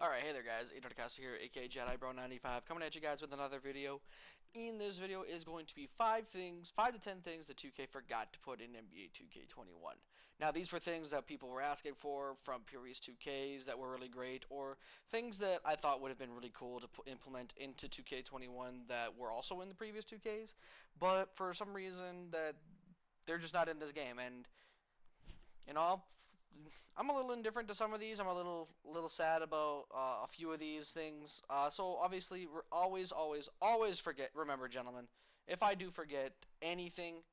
Alright, hey there guys, ADartCaster here, aka JediBro95, coming at you guys with another video. In this video is going to be 5 to 10 things that 2K forgot to put in NBA 2K21. Now these were things that people were asking for from previous 2Ks that were really great, or things that I thought would have been really cool to implement into 2K21 that were also in the previous 2Ks, but for some reason that they're just not in this game, and you know, I'm a little indifferent to some of these. I'm a little sad about a few of these things. So obviously, always forget. Remember, gentlemen, if I do forget anything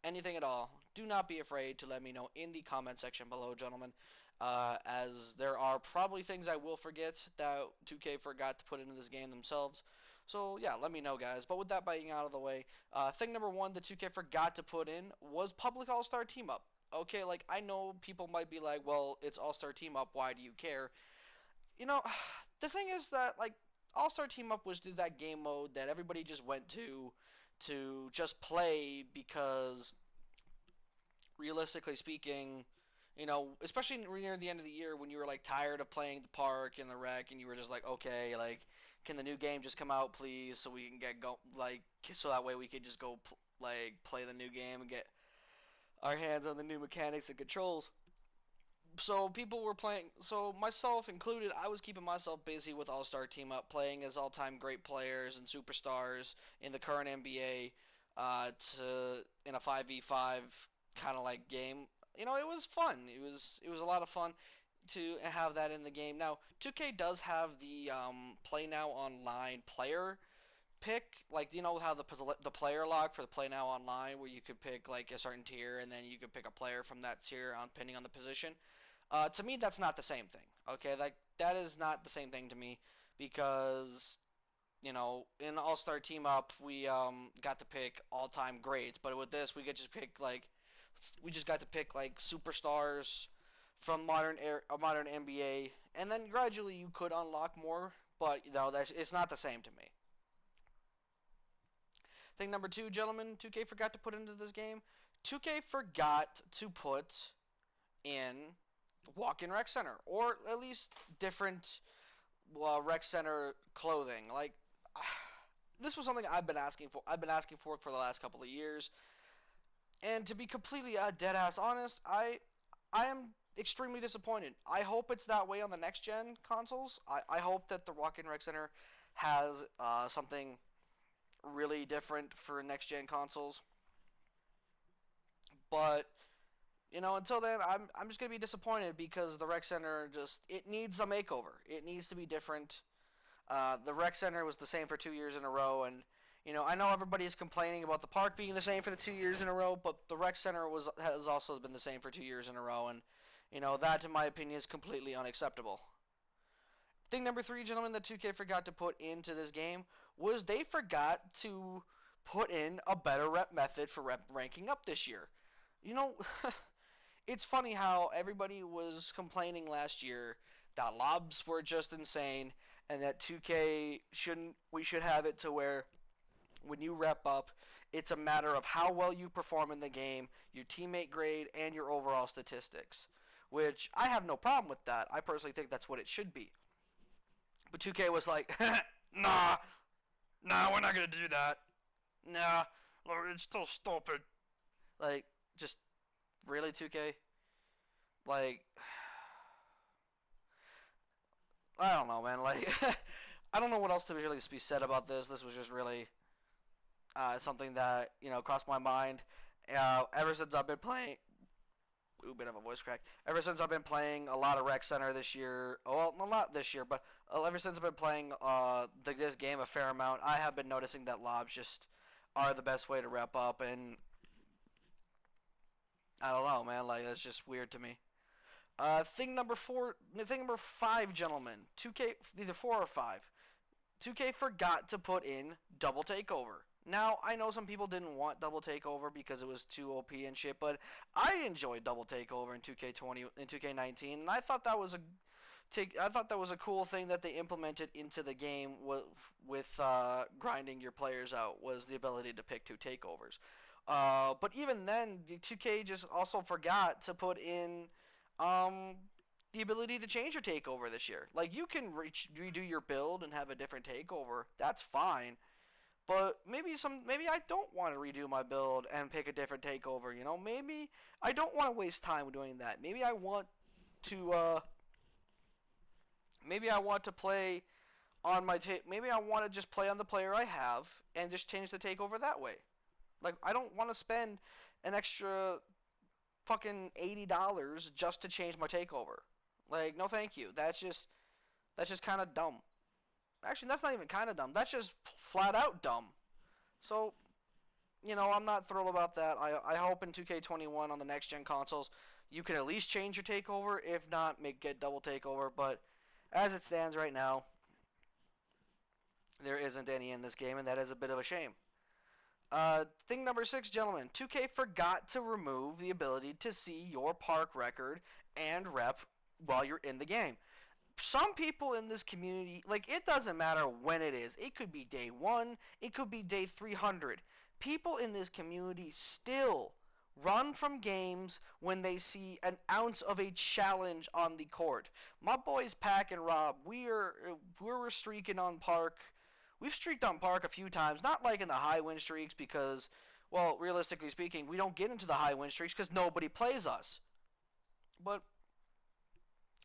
at all, do not be afraid to let me know in the comment section below, gentlemen. As there are probably things I will forget that 2K forgot to put into this game themselves. So yeah, let me know, guys. But with that being out of the way, thing number one that 2K forgot to put in was public all-star team up. Okay, like I know people might be like, well, it's all-star team up. Why do you care? You know, the thing is that like all-star team up was that game mode that everybody just went to just play because realistically speaking, you know, especially near the end of the year when you were like tired of playing the park and the rec, and you were just like, okay, like, can the new game just come out, please, so we can get go like, so that way we could just go like play the new game and get our hands on the new mechanics and controls. So people were playing. So myself included, I was keeping myself busy with All Star Team Up, playing as all-time great players and superstars in the current NBA, to in a 5v5 kind of like game. You know, it was fun. It was a lot of fun to have that in the game. Now, 2K does have the Play Now Online player pick, like, you know how the player log for the Play Now Online, where you could pick like a certain tier and then you could pick a player from that tier on depending on the position. To me, that's not the same thing. Okay, like that is not the same thing to me because you know in All Star Team Up we got to pick all time greats, but with this we just got to pick like superstars from modern NBA, and then gradually you could unlock more, but you know it's not the same to me. Thing number two, gentlemen, 2K forgot to put into this game. 2K forgot to put in walk-in rec center, or at least different rec center clothing. Like this was something I've been asking for. I've been asking for the last couple of years, and to be completely dead ass honest, I am extremely disappointed. I hope it's that way on the next gen consoles. I hope that the walk-in rec center has something really different for next gen consoles, but you know, until then, I'm just gonna be disappointed because the rec center just it needs a makeover. It needs to be different. The rec center was the same for 2 years in a row, and you know I know everybody is complaining about the park being the same for the 2 years in a row, but the rec center has also been the same for 2 years in a row, and you know that, in my opinion, is completely unacceptable. Thing number three, gentlemen, that 2K forgot to put into this game was they forgot to put in a better rep method for rep ranking up this year. You know, it's funny how everybody was complaining last year that lobs were just insane and that 2K shouldn't we should have it to where when you rep up, it's a matter of how well you perform in the game, your teammate grade, and your overall statistics. Which I have no problem with that. I personally think that's what it should be. But 2K was like, nah, nah, we're not gonna do that. Nah, it's still stupid. Like, just really 2K? Like, I don't know, man. Like, I don't know what else to really be said about this. This was just really something that crossed my mind. Ever since I've been playing, ooh, bit of a voice crack. Ever since I've been playing a lot of Rec Center this year, well, not this year, but ever since I've been playing this game a fair amount, I have been noticing that lobs just are the best way to rep up, and I don't know, man. Like that's just weird to me. Thing number five, gentlemen. 2K, either four or five. 2K forgot to put in double takeover. Now, I know some people didn't want double takeover because it was too OP and shit, but I enjoyed double takeover in 2K20 in 2K19, and I thought that was a cool thing that they implemented into the game with grinding your players out was the ability to pick two takeovers. But even then, 2K just also forgot to put in um, the ability to change your takeover this year. Like you can redo your build and have a different takeover. That's fine. But maybe I don't want to redo my build and pick a different takeover. You know, maybe I don't want to waste time doing that. To maybe I want to play on my maybe I want to just play on the player I have and just change the takeover that way. Like I don't want to spend an extra fucking $80 just to change my takeover. Like no thank you. That's just kind of dumb. Actually, that's not even kind of dumb. That's just flat out dumb. So, I'm not thrilled about that. I hope in 2K21 on the next gen consoles you can at least change your takeover. If not, get double takeover. But as it stands right now, there isn't any in this game, and that is a bit of a shame. Thing number 6, gentlemen. 2K forgot to remove the ability to see your park record and rep while you're in the game. Some people in this community, like, it doesn't matter when it is. It could be day 1, it could be day 300. People in this community still run from games when they see an ounce of a challenge on the court. My boys Pack and Rob, we're streaking on park. We've streaked on park a few times, not like in the high win streaks because, well, realistically speaking, we don't get into the high win streaks because nobody plays us. But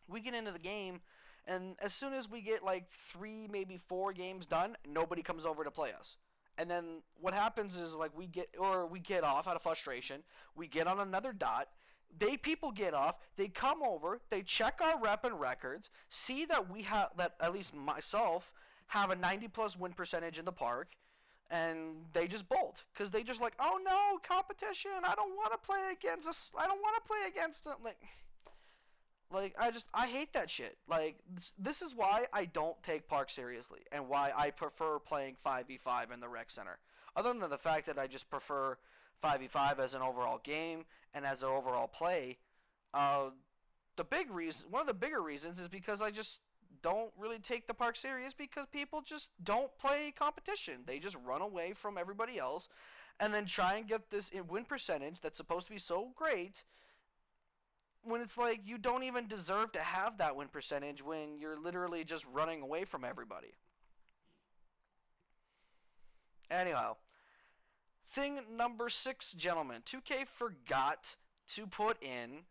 we get into the game, and as soon as we get like 3, maybe 4 games done, nobody comes over to play us. And then what happens is like we get off out of frustration. We get on another dot. People get off. They come over. They check our rep and records. See that at least myself have a 90+ win percentage in the park, and they just bolt because they just like, oh no, competition. I don't want to play against us. I don't want to play against them. Like I hate that shit. Like this is why I don't take park seriously and why I prefer playing 5v5 in the rec center. Other than the fact that I just prefer 5v5 as an overall game and as an overall play, one of the bigger reasons is because I just don't really take the park serious because people just don't play competition. They just run away from everybody else and then try and get this win percentage that's supposed to be so great when it's like you don't even deserve to have that win percentage when you're literally just running away from everybody. Anyhow, thing number 6, gentlemen. 2K forgot to put in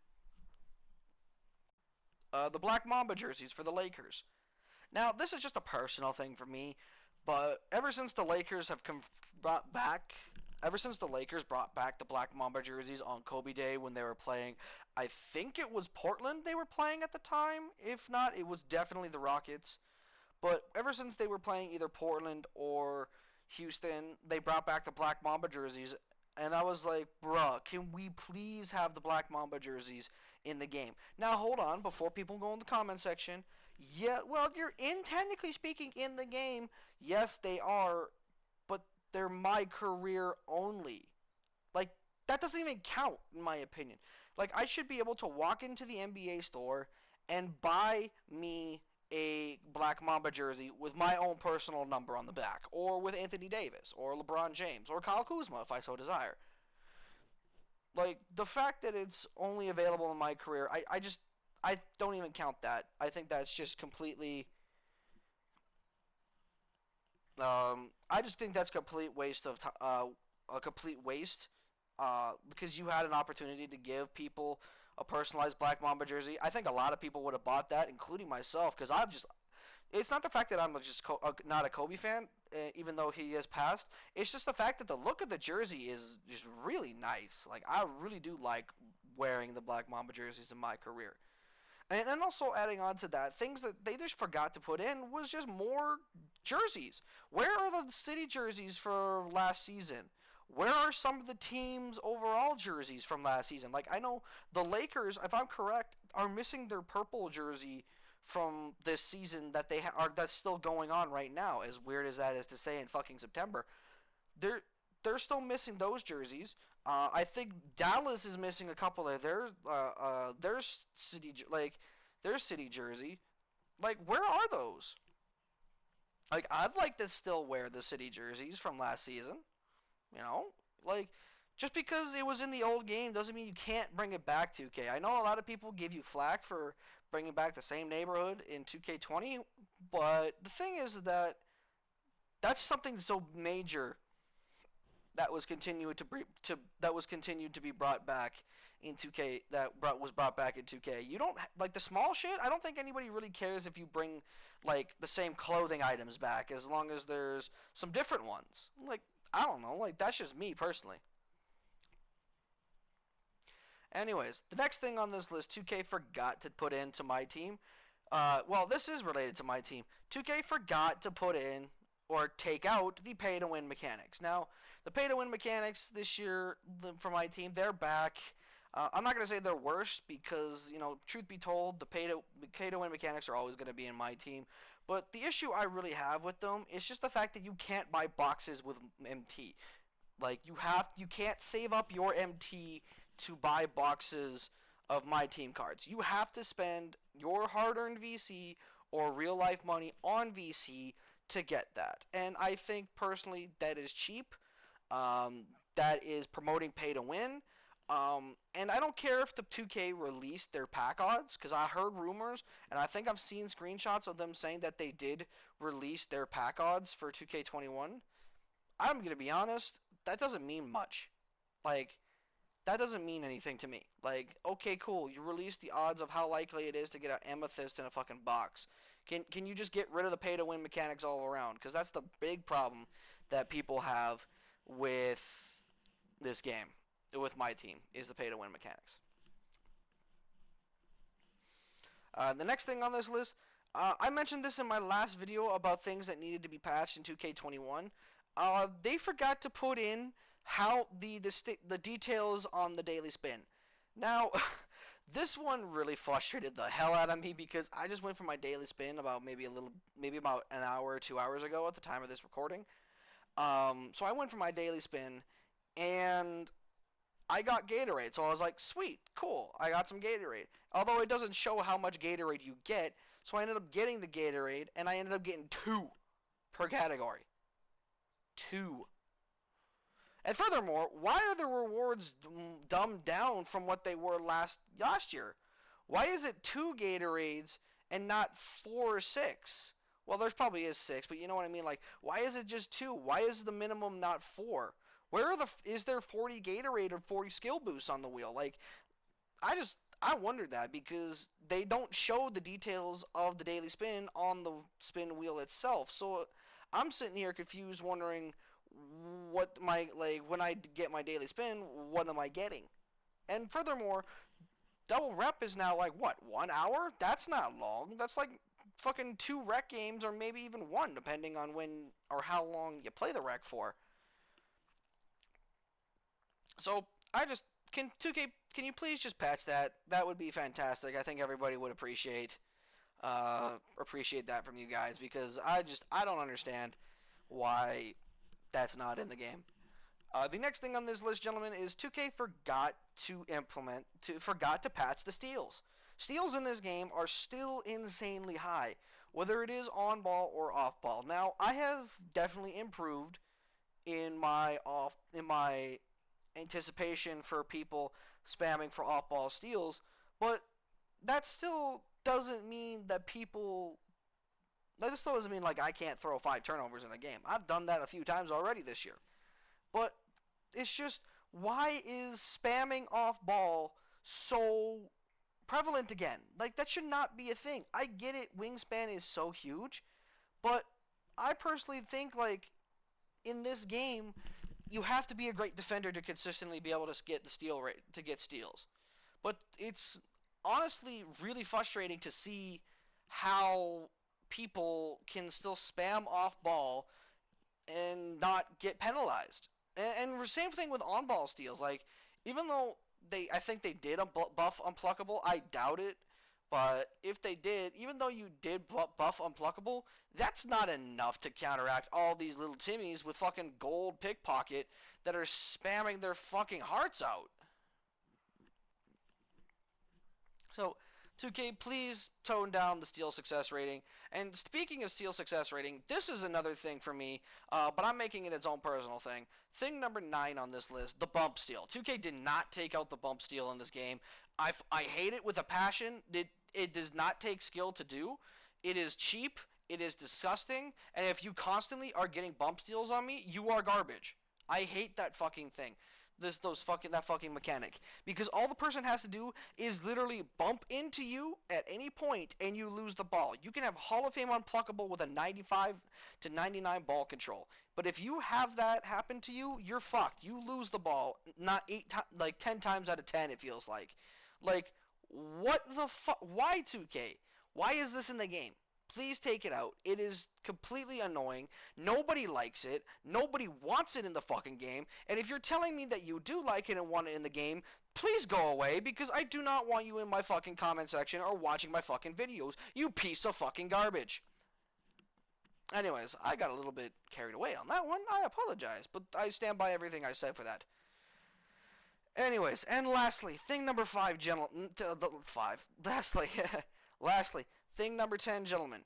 the Black Mamba jerseys for the Lakers. Now, this is just a personal thing for me, but ever since the Lakers brought back the Black Mamba jerseys on Kobe Day when they were playing, I think it was Portland they were playing at the time. If not, it was definitely the Rockets. But ever since they were playing either Portland or Houston, they brought back the Black Mamba jerseys. And I was like, bruh, can we please have the Black Mamba jerseys in the game? Now, hold on, before people go in the comment section. Yeah, well, you're technically speaking, in the game. Yes, they are, but they're my career only. Like, that doesn't even count, in my opinion. Like, I should be able to walk into the NBA store and buy me a Black Mamba jersey with my own personal number on the back, or with Anthony Davis, or LeBron James, or Kyle Kuzma if I so desire. Like, the fact that it's only available in my career, I don't even count that. I think that's just completely, I just think that's complete waste of a complete waste, because you had an opportunity to give people a personalized Black Mamba jersey. I think a lot of people would have bought that, including myself, because it's not the fact that I'm just not a Kobe fan, even though he has passed. It's just the fact that the look of the jersey is just really nice. Like, I really do like wearing the Black Mamba jerseys in my career. And also adding on to that, things that they just forgot to put in was just more jerseys. Where are the city jerseys for last season? Where are some of the team's overall jerseys from last season? Like, I know the Lakers, if I'm correct, are missing their purple jersey from this season that's still going on right now. As weird as that is to say in fucking September, they're still missing those jerseys. I think Dallas is missing a couple of their city jersey. Like, where are those? Like, I'd like to still wear the city jerseys from last season. You know, like, Just because it was in the old game doesn't mean you can't bring it back 2K. I know a lot of people give you flack for bringing back the same neighborhood in 2K20, but the thing is that that's something so major that was continued to be brought back in 2K was brought back in 2K. You don't like the small shit. I don't think anybody really cares if you bring like the same clothing items back as long as there's some different ones. Like I don't know, like that's just me personally. Anyways, the next thing on this list 2K forgot to put into my team. Well, this is related to my team. 2K forgot to put in or take out the pay to win mechanics. Now, the pay to win mechanics this year for my team, they're back. I'm not going to say they're worse because, you know, truth be told, the pay to win mechanics are always going to be in my team. But the issue I really have with them is just the fact that you can't buy boxes with MT. Like you can't save up your MT to buy boxes of my team cards. You have to spend your hard-earned VC or real life money on VC to get that. And I think personally that is cheap. That is promoting pay to win. And I don't care if the 2K released their pack odds, because I heard rumors, and I think I've seen screenshots of them saying that they did release their pack odds for 2K21. I'm going to be honest, that doesn't mean much. Like, that doesn't mean anything to me. Like, okay, cool, you released the odds of how likely it is to get an amethyst in a fucking box. Can you just get rid of the pay to win mechanics all around? Because that's the big problem that people have with this game, with my team, is the pay to win mechanics. The next thing on this list, I mentioned this in my last video about things that needed to be patched in 2K21. They forgot to put in how the details on the daily spin. Now, this one really frustrated the hell out of me because I just went for my daily spin about maybe about an hour or 2 hours ago at the time of this recording. So I went for my daily spin, and I got Gatorade. So I was like, sweet, cool, I got some Gatorade. Although it doesn't show how much Gatorade you get, so I ended up getting the Gatorade, and I ended up getting 2 per category. 2. And furthermore, why are the rewards dumbed down from what they were last year? Why is it 2 Gatorades and not 4 or 6? Well, there's probably is 6, but you know what I mean. Like, why is it just 2? Why is the minimum not 4? Is there 40 Gatorade or 40 skill boosts on the wheel? Like, I wondered that because they don't show the details of the daily spin on the spin wheel itself. So I'm sitting here confused, wondering when I get my daily spin, what am I getting? And furthermore, double rep is now like what, 1 hour? That's not long. That's like fucking 2 rec games, or maybe even 1, depending on when or how long you play the rec for. So I just can 2K. Can you please just patch that? That would be fantastic. I think everybody would appreciate that from you guys, because I don't understand why that's not in the game. The next thing on this list, gentlemen, is 2K forgot to patch the steals. Steals in this game are still insanely high, whether it is on ball or off ball. Now, I have definitely improved in my anticipation for people spamming for off ball steals, but that still doesn't mean that people. That still doesn't mean like I can't throw 5 turnovers in a game. I've done that a few times already this year. But it's just, why is spamming off ball so prevalent again? Like, that should not be a thing. I get it, wingspan is so huge, but I personally think, like, in this game, you have to be a great defender to consistently be able to get the steal rate, to get steals. But it's honestly really frustrating to see how people can still spam off ball and not get penalized. And same thing with on ball steals. Like, even though I think they did buff unpluckable, I doubt it. But if they did, even though you did buff unpluckable, that's not enough to counteract all these little Timmies with fucking gold pickpocket that are spamming their fucking hearts out. So 2K, please tone down the steal success rating. And speaking of steal success rating, this is another thing for me, but I'm making it its own personal thing. Thing number 9 on this list, the bump steal. 2K did not take out the bump steal in this game. I hate it with a passion. It does not take skill to do. It is cheap. It is disgusting. And if you constantly are getting bump steals on me, you are garbage. I hate that fucking thing. That fucking mechanic, because all the person has to do is literally bump into you at any point and you lose the ball. You can have Hall of Fame unpluckable with a 95 to 99 ball control, but if you have that happen to you, you're fucked. You lose the ball not like 10 times out of 10 it feels like what the fuck? Why 2K? Why is this in the game? Please take it out. It is completely annoying. Nobody likes it. Nobody wants it in the fucking game. And if you're telling me that you do like it and want it in the game, please go away, because I do not want you in my fucking comment section or watching my fucking videos, you piece of fucking garbage. Anyways, I got a little bit carried away on that one. I apologize, but I stand by everything I said for that. Anyways, and lastly, thing number 5, gentlemen. 5. Lastly, thing number 10, gentlemen.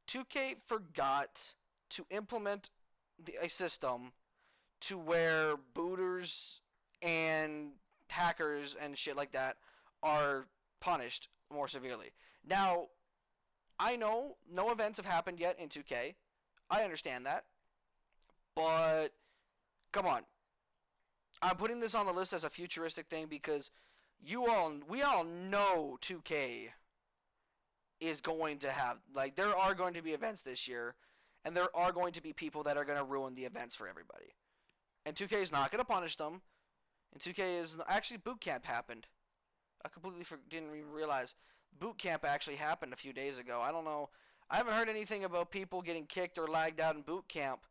2K forgot to implement a system to where booters and hackers and shit like that are punished more severely. Now, I know no events have happened yet in 2K. I understand that. But, come on. I'm putting this on the list as a futuristic thing because we all know 2K is going to have, like, there are going to be events this year, and there are going to be people that are going to ruin the events for everybody. And 2K is not going to punish them. And 2K is actually, boot camp happened. I completely didn't even realize boot camp actually happened a few days ago. I don't know. I haven't heard anything about people getting kicked or lagged out in boot camp,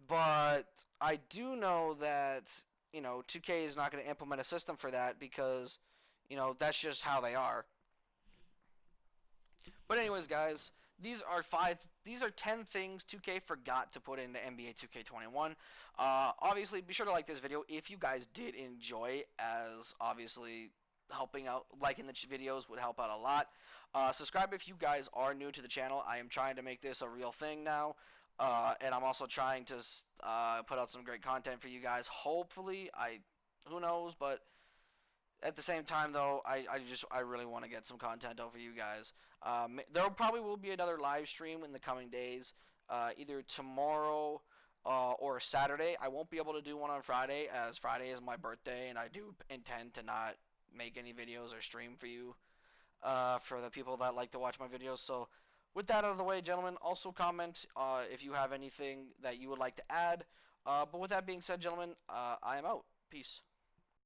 but I do know that, 2K is not going to implement a system for that because, that's just how they are. But anyways, guys, these are 10 things 2K forgot to put into NBA 2K21. Obviously, be sure to like this video if you guys did enjoy, as obviously helping out, liking the videos would help out a lot. Subscribe if you guys are new to the channel. I am trying to make this a real thing now. And I'm also trying to put out some great content for you guys. Hopefully, who knows, but at the same time, though, I really want to get some content out for you guys. There probably will be another live stream in the coming days, either tomorrow or Saturday. I won't be able to do one on Friday, as Friday is my birthday, and I do intend to not make any videos or stream for you, for the people that like to watch my videos. So, with that out of the way, gentlemen, also comment if you have anything that you would like to add. But with that being said, gentlemen, I am out. Peace.